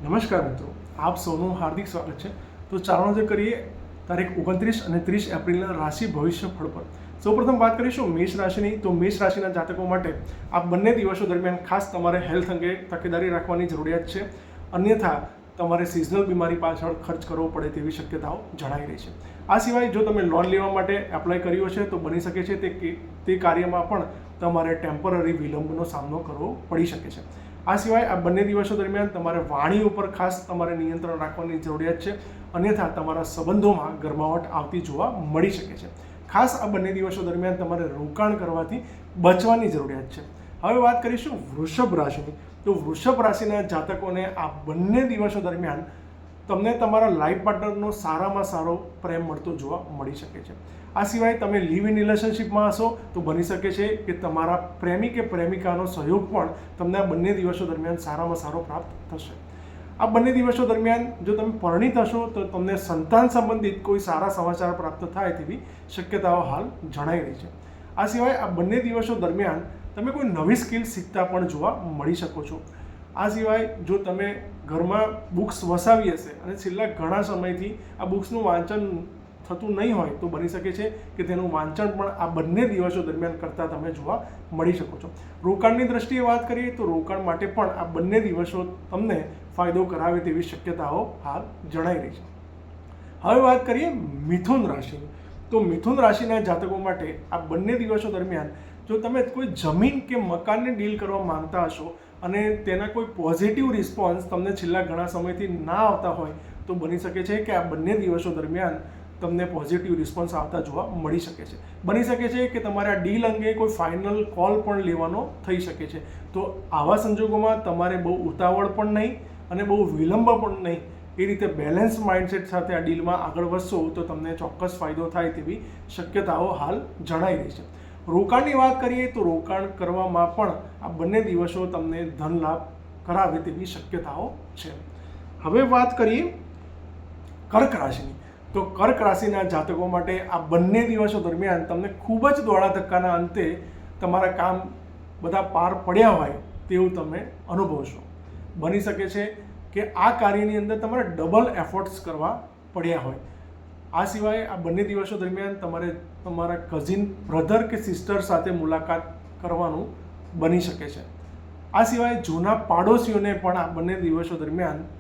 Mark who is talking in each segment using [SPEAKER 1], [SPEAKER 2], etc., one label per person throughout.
[SPEAKER 1] નમસ્કાર મિત્રો, આપ સૌનું હાર્દિક સ્વાગત છે। તો ચાલો નજર કરીએ તારીખ 29 અને 30 એપ્રિલના રાશિ ભવિષ્ય ફળ પર। સૌપ્રથમ વાત કરીશું મેષ રાશિની। તો મેષ રાશિના જાતકો માટે આ બંને દિવસો દરમિયાન ખાસ તમારે હેલ્થ અંગે તકેદારી રાખવાની જરૂરિયાત છે, અન્યથા તમારે સિઝનલ બીમારી પાછળ ખર્ચ કરવો પડે તેવી શક્યતાઓ જણાઈ રહી છે। આ સિવાય જો તમે લોન લેવા માટે એપ્લાય કર્યો છે તો બની શકે છે તે કાર્યમાં પણ તમારે ટેમ્પરરી વિલંબનો સામનો કરવો પડી શકે છે। આ સિવાય આ બંને દિવસો દરમિયાન તમારે વાણી ઉપર ખાસ તમારે નિયંત્રણ રાખવાની જરૂરિયાત છે, અન્યથા તમારા સંબંધોમાં ગરમાવટ આવતી જોવા મળી શકે છે। ખાસ આ બંને દિવસો દરમિયાન તમારે રોકાણ કરવાથી બચવાની જરૂરિયાત છે। હવે વાત કરીશું વૃષભ રાશિની। તો વૃષભ રાશિના જાતકોને આ બંને દિવસો દરમિયાન તમને તમારા લાઈફ પાર્ટનરનો સારામાં સારો પ્રેમ મળતો જોવા મળી શકે છે। આ સિવાય તમે લિવ ઇન રિલેશનશિપમાં હશો તો બની શકે છે કે તમારા પ્રેમી કે પ્રેમિકાનો સહયોગ પણ તમને આ બંને દિવસો દરમિયાન સારામાં સારો પ્રાપ્ત થશે। આ બંને દિવસો દરમિયાન જો તમે પરિણીત હશો તો તમને સંતાન સંબંધિત કોઈ સારા સમાચાર પ્રાપ્ત થાય તેવી શક્યતાઓ હાલ જણાઈ રહી છે। આ સિવાય આ બંને દિવસો દરમિયાન તમે કોઈ નવી સ્કિલ શીખતા પણ જોવા મળી શકો છો। આ સિવાય જો તમે ઘરમાં બુક્સ વસાવી હશે અને છેલ્લા ઘણા સમયથી આ બુક્સનું વાંચન થતું નહીં હોય તો બની શકે છે કે તેનું વાંચન પણ આ બંને દિવસો દરમિયાન કરતાં તમે જોવા મળી શકો છો। રોકાણની દ્રષ્ટિએ વાત કરીએ તો રોકાણ માટે પણ આ બંને દિવસો તમને ફાયદો કરાવે તેવી શક્યતાઓ હાલ જણાઈ રહી છે। હવે વાત કરીએ મિથુન રાશિની। તો મિથુન રાશિના જાતકો માટે આ બંને દિવસો દરમિયાન જો તમે કોઈ જમીન કે મકાનની ડીલ કરવા માંગતા હશો અને તેના કોઈ પોઝિટિવ રિસ્પોન્સ તમને છેલ્લા ઘણા સમયથી ના આવતા હોય તો બની શકે છે કે આ બંને દિવસો દરમિયાન તમને પોઝિટિવ રિસ્પોન્સ આવતા જોવા મળી શકે છે। બની શકે છે કે તમારે આ ડીલ અંગે કોઈ ફાઇનલ કોલ પણ લેવાનો થઈ શકે છે। તો આવા સંજોગોમાં તમારે બહુ ઉતાવળ પણ નહીં અને બહુ વિલંબ પણ નહીં, એ રીતે બેલેન્સ માઇન્ડસેટ સાથે આ ડીલમાં આગળ વધશો તો તમને ચોક્કસ ફાયદો થાય તેવી શક્યતાઓ હાલ જણાઈ રહી છે। રોકાણની વાત કરીએ તો રોકાણ કરવામાં પણ આ બંને દિવસો તમને ધન લાભ કરાવે તેવી શક્યતાઓ છે। હવે વાત કરીએ કર્ક રાશિની। તો કર્ક રાશિના જાતકો માટે આ બંને દિવસો દરમિયાન તમને ખૂબ જ દોડા ધક્કાના અંતે તમારા કામ બધા પાર પડ્યા હોય તેવું તમે અનુભવશો। બની શકે છે કે આ કાર્યની અંદર તમારે ડબલ એફર્ટ્સ કરવા પડ્યા હોય। આ સિવાય આ બંને દિવસો દરમિયાન તમારે તમારા કઝિન બ્રધર કે સિસ્ટર સાથે મુલાકાત કરવાનું બની શકે છે। આ સિવાય જૂના પાડોશીઓને પણ આ બંને દિવસો દરમિયાન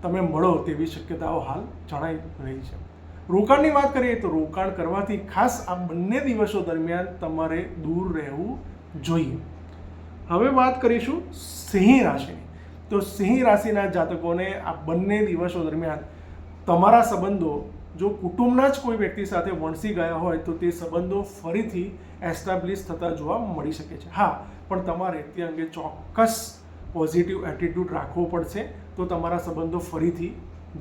[SPEAKER 1] તમે મળો તેવી શક્યતાઓ હાલ જણાઈ રહી છે। રોકાણની વાત કરીએ તો રોકાણ કરવાથી ખાસ આ બંને દિવસો દરમિયાન તમારે દૂર રહેવું જોઈએ। હવે વાત કરીશું સિંહ રાશિની। તો સિંહ રાશિના જાતકોને આ બંને દિવસો દરમિયાન તમારા સંબંધો જો કુટુંબના જ કોઈ વ્યક્તિ સાથે વણસી ગયા હોય તો તે સંબંધો ફરીથી એસ્ટાબ્લિશ થતા જોવા મળી શકે છે। હા, પણ તમારે તે અંગે ચોક્કસ પોઝિટિવ એટીટ્યૂડ રાખવો પડશે તો તમારા સંબંધો ફરીથી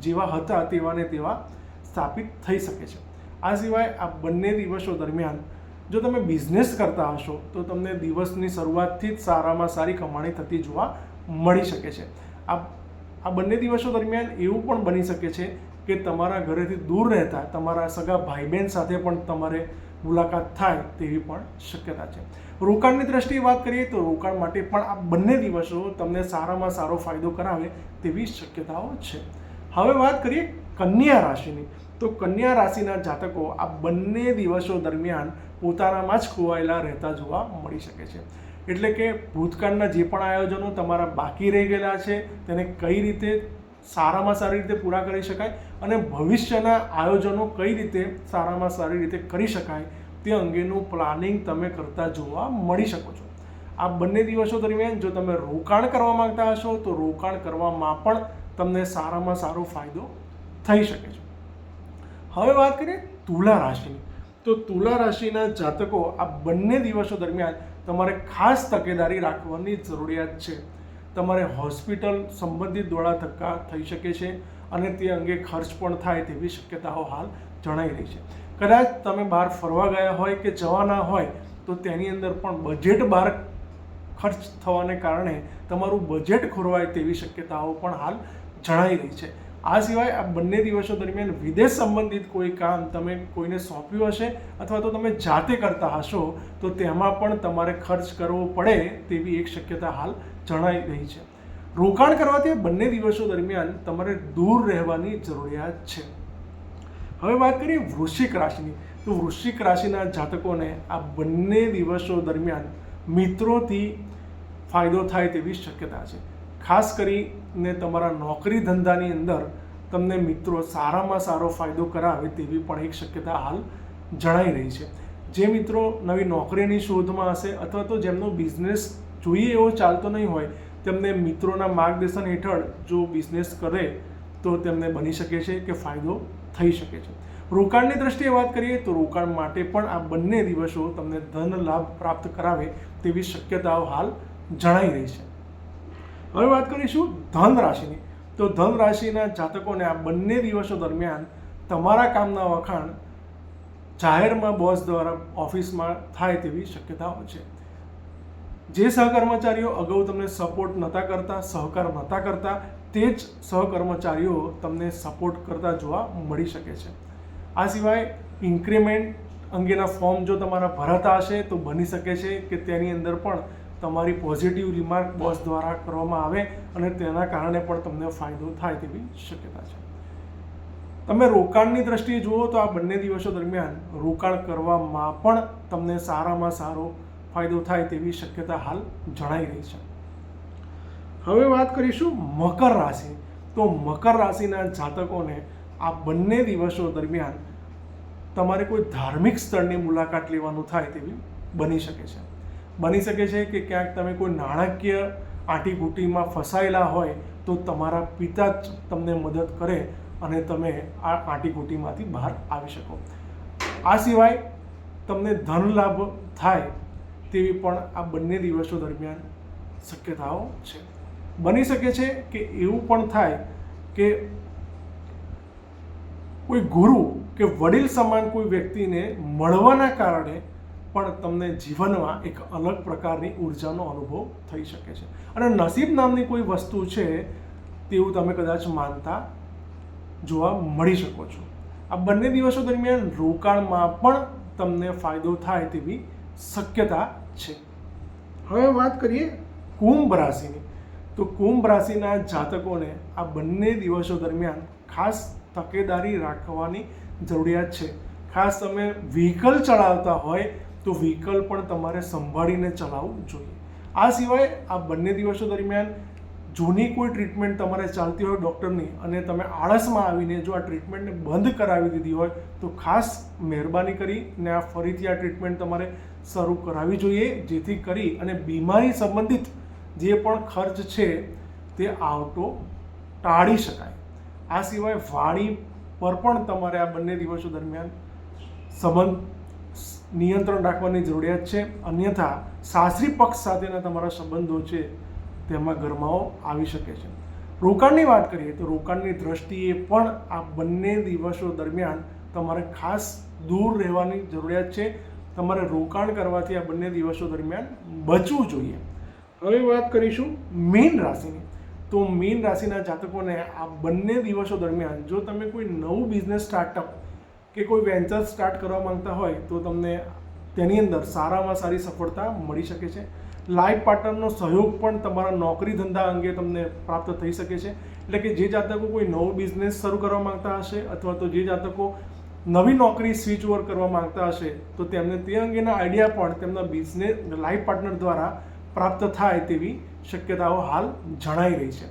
[SPEAKER 1] જેવા હતા તેવા ને તેવા સ્થાપિત થઈ શકે છે। આ સિવાય આ બંને દિવસો દરમિયાન જો તમે બિઝનેસ કરતા હશો તો તમને દિવસની શરૂઆતથી જ સારામાં સારી કમાણી થતી જોવા મળી શકે છે। આ બંને દિવસો દરમિયાન એવું પણ બની શકે છે કે તમારા ઘરેથી દૂર રહેતા તમારા સગા ભાઈ બહેન સાથે પણ તમારે મુલાકાત થાય તેવી પણ શક્યતા છે। રોકાણની દ્રષ્ટિએ વાત કરીએ તો રોકાણ માટે પણ આ બંને દિવસો તમને સારામાં સારો ફાયદો કરાવે તેવી શક્યતાઓ છે। હવે વાત કરીએ કન્યા રાશિની। તો કન્યા રાશિના જાતકો આ બંને દિવસો દરમિયાન પોતાનામાં જ ખોવાયેલા રહેતા જોવા મળી શકે છે। એટલે કે ભૂતકાળના જે પણ આયોજનો તમારા બાકી રહી ગયેલા છે તેને કઈ રીતે સારામાં સારી રીતે પૂરા કરી શકાય અને ભવિષ્યના આયોજનો કઈ રીતે સારામાં સારી રીતે કરી શકાય તે અંગેનું પ્લાનિંગ તમે કરતા જોવા મળી શકો છો। આ બંને દિવસો દરમિયાન જો તમે રોકાણ કરવા માંગતા હશો તો રોકાણ કરવામાં પણ તમને સારામાં સારો ફાયદો થઈ શકે છે। હવે વાત કરીએ તુલા રાશિની। તો તુલા રાશિના જાતકો આ બંને દિવસો દરમિયાન તમારે ખાસ તકેદારી રાખવાની જરૂરિયાત છે। તમારે હોસ્પિટલ સંબંધિત દોડા ધક્કા થઈ શકે છે અને તે અંગે ખર્ચ પણ થાય તેવી શક્યતાઓ હાલ જણાઈ રહી છે। કદાચ તમે બહાર ફરવા ગયા હોય કે જવાના હોય તો તેની અંદર પણ બજેટ બહાર ખર્ચ થવાને કારણે તમારું બજેટ ખોરવાય તેવી શક્યતાઓ પણ હાલ જણાઈ રહી છે। આ સિવાય આ બંને દિવસો દરમિયાન વિદેશ સંબંધિત કોઈ કામ તમે કોઈને સોંપ્યું હશે અથવા તો તમે જાતે કરતા હશો તો તેમાં પણ તમારે ખર્ચ કરવો પડે તેવી એક શક્યતા હાલ જણાઈ રહી છે। રોકાણ કરવાથી બંને દિવસો દરમિયાન તમારે દૂર રહેવાની જરૂરિયાત છે. હવે વાત કરીએ વૃશ્ચિક રાશિની, તો વૃશ્ચિક રાશિના જાતકોને આ બંને દિવસો દરમિયાન મિત્રોથી ફાયદો થાય તેવી શક્યતા છે. ખાસ કરીને તમારા નોકરી ધંધાની અંદર તમને મિત્રો સારામાં સારો ફાયદો કરાવે તેવી પણ એક શક્યતા હાલ જણાઈ રહી છે. જે મિત્રો નવી નોકરીની શોધમાં હશે અથવા તો જેમનો બિઝનેસ જોઈએ એવો ચાલતો નહીં હોય, તેમને મિત્રોના માર્ગદર્શન હેઠળ જો બિઝનેસ કરે તો તેમને બની શકે છે કે ફાયદો થઈ શકે છે. રોકાણની દ્રષ્ટિએ વાત કરીએ તો રોકાણ માટે પણ આ બંને દિવસો તમને ધન લાભ પ્રાપ્ત કરાવે તેવી શક્યતાઓ હાલ જણાઈ રહી છે. હવે વાત કરીશું ધન રાશિની, તો ધન રાશિના જાતકોને આ બંને દિવસો દરમિયાન તમારા કામના વખાણ જાહેરમાં બોસ દ્વારા ઓફિસમાં થાય તેવી શક્યતાઓ છે. જે સહકર્મચારીઓ અગાઉ તમને સપોર્ટ નહોતા કરતા, સહકાર નહોતા કરતા, તે જ સહકર્મચારીઓ તમને સપોર્ટ કરતા જોવા મળી શકે છે. આ સિવાય ઇન્ક્રીમેન્ટ અંગેના ફોર્મ જો તમારા ભરાતા હશે તો બની શકે છે કે તેની અંદર પણ તમારી પોઝિટિવ રિમાર્ક બોસ દ્વારા કરવામાં આવે અને તેના કારણે પણ તમને ફાયદો થાય તેવી શક્યતા છે. તમે રોકાણની દ્રષ્ટિએ જુઓ તો આ બંને દિવસો દરમિયાન રોકાણ કરવામાં પણ તમને સારામાં સારો ફાયદો થાય તેવી શક્યતા હાલ જણાઈ રહી છે. હવે વાત કરીશું મકર રાશિ, તો મકર રાશિના જાતકોને આ બંને દિવસો દરમિયાન તમારે કોઈ ધાર્મિક સ્થળની મુલાકાત લેવાનું થાય તેવી બની શકે છે. બની શકે છે કે ક્યાંક તમે કોઈ નાણાકીય આંટીઘૂંટીમાં ફસાયેલા હોય તો તમારા પિતા જ તમને મદદ કરે અને તમે આ આંટીઘૂંટીમાંથી બહાર આવી શકો. આ સિવાય તમને ધન લાભ થાય તેવી પણ આ બંને દિવસો દરમિયાન શક્યતાઓ છે. બની શકે છે કે એવું પણ થાય કે કોઈ ગુરુ કે વડીલ સમાન કોઈ વ્યક્તિને મળવાના કારણે પણ તમને જીવનમાં એક અલગ પ્રકારની ઉર્જાનો અનુભવ થઈ શકે છે અને નસીબ નામની કોઈ વસ્તુ છે તેવું તમે કદાચ માનતા જોવા મળી શકો છો. આ બંને દિવસો દરમિયાન રોકાણમાં પણ તમને ફાયદો થાય તેવી શક્યતા છે. હવે વાત કરીએ કુંભ રાશિની, તો કુંભ રાશિના જાતકોને આ બંને દિવસો દરમિયાન ખાસ તકેદારી રાખવાની જરૂરિયાત છે. ખાસ તમે વ્હીકલ ચલાવતા હોય તો વ્હીકલ પણ તમારે સંભાળીને ચલાવવું જોઈએ. આ સિવાય આ બંને દિવસો દરમિયાન જૂની કોઈ ટ્રીટમેન્ટ તમારે ચાલતી હોય ડૉક્ટરની અને તમે આળસમાં આવીને જો આ ટ્રીટમેન્ટને બંધ કરાવી દીધી હોય તો ખાસ મહેરબાની કરીને આ ફરીથી આ ટ્રીટમેન્ટ તમારે શરૂ કરાવવી જોઈએ, જેથી કરી અને બીમારી સંબંધિત જે પણ ખર્ચ છે તે આવતો ટાળી શકાય. આ સિવાય વાણી પર પણ તમારે આ બંને દિવસો દરમિયાન સંબંધ નિયંત્રણ રાખવાની જરૂરિયાત છે, અન્યથા સાસરી પક્ષ સાથેના તમારા સંબંધો છે તેમાં ગરમાવો આવી શકે છે. રોકાણની વાત કરીએ તો રોકાણની દ્રષ્ટિએ પણ આ બંને દિવસો દરમિયાન તમારે ખાસ દૂર રહેવાની જરૂરિયાત છે. તમારે રોકાણ કરવાથી આ બંને દિવસો દરમિયાન બચવું જોઈએ. હવે વાત કરીશું મીન રાશિની, તો મીન રાશિના જાતકોને આ બંને દિવસો દરમિયાન જો તમે કોઈ નવું બિઝનેસ સ્ટાર્ટઅપ કે કોઈ વેન્ચર સ્ટાર્ટ કરવા માંગતા હોય તો તમને તેની અંદર સારામાં સારી સફળતા મળી શકે છે. લાઈફ પાર્ટનરનો સહયોગ પણ તમારા નોકરી ધંધા અંગે તમને પ્રાપ્ત થઈ શકે છે. એટલે કે જે જાતકો કોઈ નવો બિઝનેસ શરૂ કરવા માંગતા હશે અથવા તો જે જાતકો નવી નોકરી સ્વિચ ઓવર કરવા માંગતા હશે તો તેમને તે અંગેના આઈડિયા પણ તેમના બિઝનેસ લાઈફ પાર્ટનર દ્વારા પ્રાપ્ત થાય તેવી શક્યતાઓ હાલ જણાઈ રહી છે.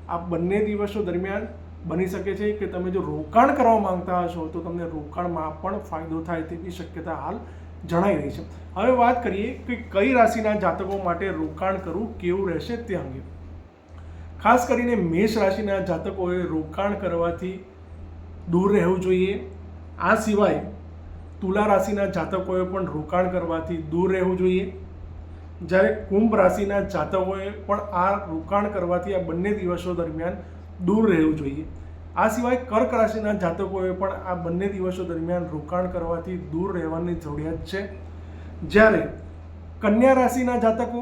[SPEAKER 1] આ બંને દિવસો દરમિયાન બની શકે છે કે તમે જો રોકાણ કરવા માંગતા હશો તો તમને રોકાણમાં પણ ફાયદો થાય તેવી શક્યતા હાલ જણાઈ રહી છે. હવે વાત કરીએ કે કઈ રાશિના જાતકો માટે રોકાણ કરવું કેવું રહેશે તે અંગે. ખાસ કરીને મેષ રાશિના જાતકોએ રોકાણ કરવાથી દૂર રહેવું જોઈએ. આ સિવાય તુલા રાશિના જાતકોએ પણ રોકાણ કરવાથી દૂર રહેવું જોઈએ. જ્યારે કુંભ રાશિના જાતકોએ પણ આ રોકાણ કરવાથી આ બંને દિવસો દરમિયાન દૂર રહેવું જોઈએ. આ સિવાય કર્ક રાશિના જાતકોએ પણ આ બંને દિવસો દરમિયાન રોકાણ કરવાથી દૂર રહેવાની જરૂરિયાત છે. જ્યારે કન્યા રાશિના જાતકો,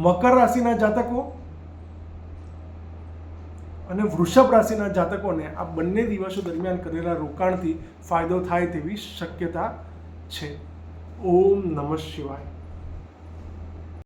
[SPEAKER 1] મકર રાશિના જાતકો અને વૃષભ રાશિના જાતકોને આ બંને દિવસો દરમિયાન કરેલા રોકાણથી ફાયદો થાય તેવી શક્યતા છે. ઓમ નમઃ શિવાય.